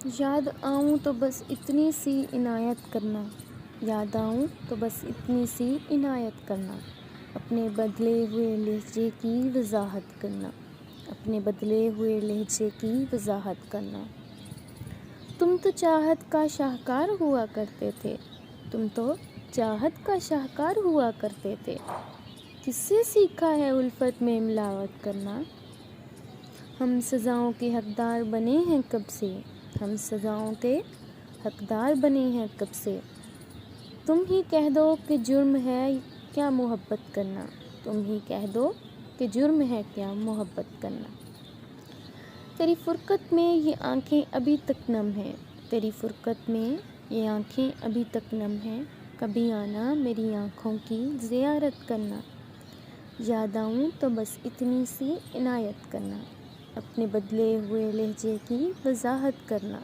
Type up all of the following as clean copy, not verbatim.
یاد آؤں تو بس اتنی سی عنایت کرنا، یاد آؤں تو بس اتنی سی عنایت کرنا، اپنے بدلے ہوئے لہجے کی وضاحت کرنا، اپنے بدلے ہوئے لہجے کی وضاحت کرنا۔ تم تو چاہت کا شاہکار ہوا کرتے تھے، تم تو چاہت کا شاہکار ہوا کرتے تھے، کس سے سیکھا ہے الفت میں ملاوٹ کرنا؟ ہم سزاؤں کے حقدار بنے ہیں کب سے، ہم سزاؤں کے حقدار بنے ہیں کب سے، تم ہی کہہ دو کہ جرم ہے کیا محبت کرنا، تم ہی کہہ دو کہ جرم ہے کیا محبت کرنا۔ تیری فرقت میں یہ آنکھیں ابھی تک نم ہیں، تیری فرقت میں یہ آنکھیں ابھی تک نم ہیں، کبھی آنا میری آنکھوں کی زیارت کرنا۔ یاد آؤں تو بس اتنی سی عنایت کرنا، اپنے بدلے ہوئے لہجے کی وضاحت کرنا۔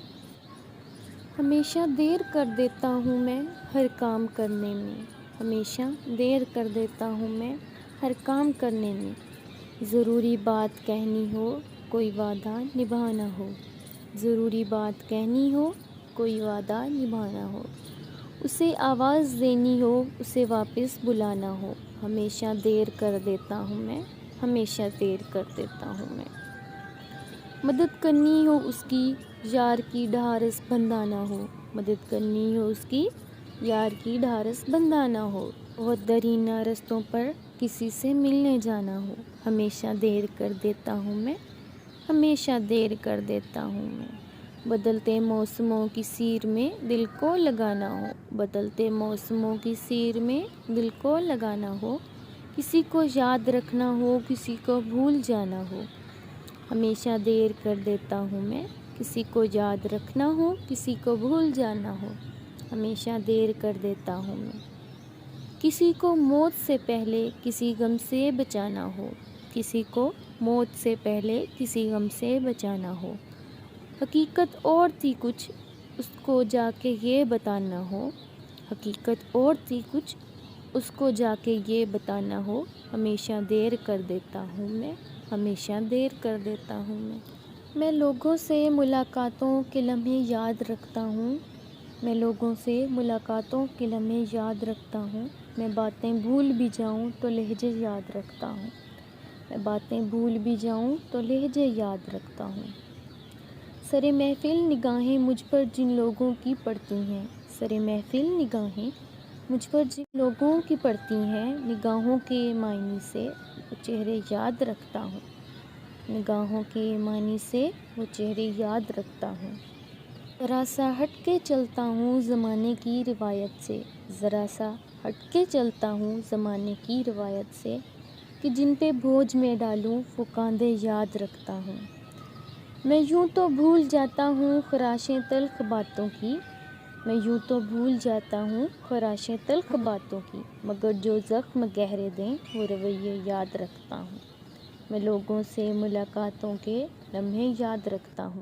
ہمیشہ دیر کر دیتا ہوں میں ہر کام کرنے میں، ہمیشہ دیر کر دیتا ہوں میں ہر کام کرنے میں، ضروری بات کہنی ہو کوئی وعدہ نبھانا ہو، ضروری بات کہنی ہو کوئی وعدہ نبھانا ہو، اسے آواز دینی ہو اسے واپس بلانا ہو، ہمیشہ دیر کر دیتا ہوں میں، ہمیشہ دیر کر دیتا ہوں میں۔ مدد کرنی ہو اس کی یار کی ڈھارس بندھانا ہو، مدد کرنی ہو اس کی یار کی ڈھارس بندھانا ہو، بہت درینہ رستوں پر کسی سے ملنے جانا ہو، ہمیشہ دیر کر دیتا ہوں میں، ہمیشہ دیر کر دیتا ہوں میں۔ بدلتے موسموں کی سیر میں دل کو لگانا ہو، بدلتے موسموں کی سیر میں دل کو لگانا ہو، کسی کو یاد رکھنا ہو کسی کو بھول جانا ہو، ہمیشہ دیر کر دیتا ہوں میں، کسی کو یاد رکھنا ہو کسی کو بھول جانا ہو، ہمیشہ دیر کر دیتا ہوں میں۔ کسی کو موت سے پہلے کسی غم سے بچانا ہو، کسی کو موت سے پہلے کسی غم سے بچانا ہو، حقیقت اور تھی کچھ اس کو جا کے یہ بتانا ہو، حقیقت اور تھی کچھ اس کو جا کے یہ بتانا ہو، ہمیشہ دیر کر دیتا ہوں میں، ہمیشہ دیر کر دیتا ہوں میں لوگوں سے ملاقاتوں کے لمحے یاد رکھتا ہوں، میں لوگوں سے ملاقاتوں کے لمحے یاد رکھتا ہوں، میں باتیں بھول بھی جاؤں تو لہجے یاد رکھتا ہوں، میں باتیں بھول بھی جاؤں تو لہجے یاد رکھتا ہوں۔ سرِ محفل نگاہیں مجھ پر جن لوگوں کی پڑتی ہیں، سرِ محفل نگاہیں مجھ پر جن لوگوں کی پڑتی ہیں، نگاہوں کے معنی سے وہ چہرے یاد رکھتا ہوں، نگاہوں کے معنی سے وہ چہرے یاد رکھتا ہوں۔ ذرا سا ہٹ کے چلتا ہوں زمانے کی روایت سے، ذرا سا ہٹ کے چلتا ہوں زمانے کی روایت سے، کہ جن پہ بوجھ میں ڈالوں وہ کاندھے یاد رکھتا ہوں۔ میں یوں تو بھول جاتا ہوں خراشیں تلخ باتوں کی، میں یوں تو بھول جاتا ہوں خراشیں تلخ باتوں کی، مگر جو زخم گہرے دیں وہ رویے یاد رکھتا ہوں۔ میں لوگوں سے ملاقاتوں کے لمحے یاد رکھتا ہوں۔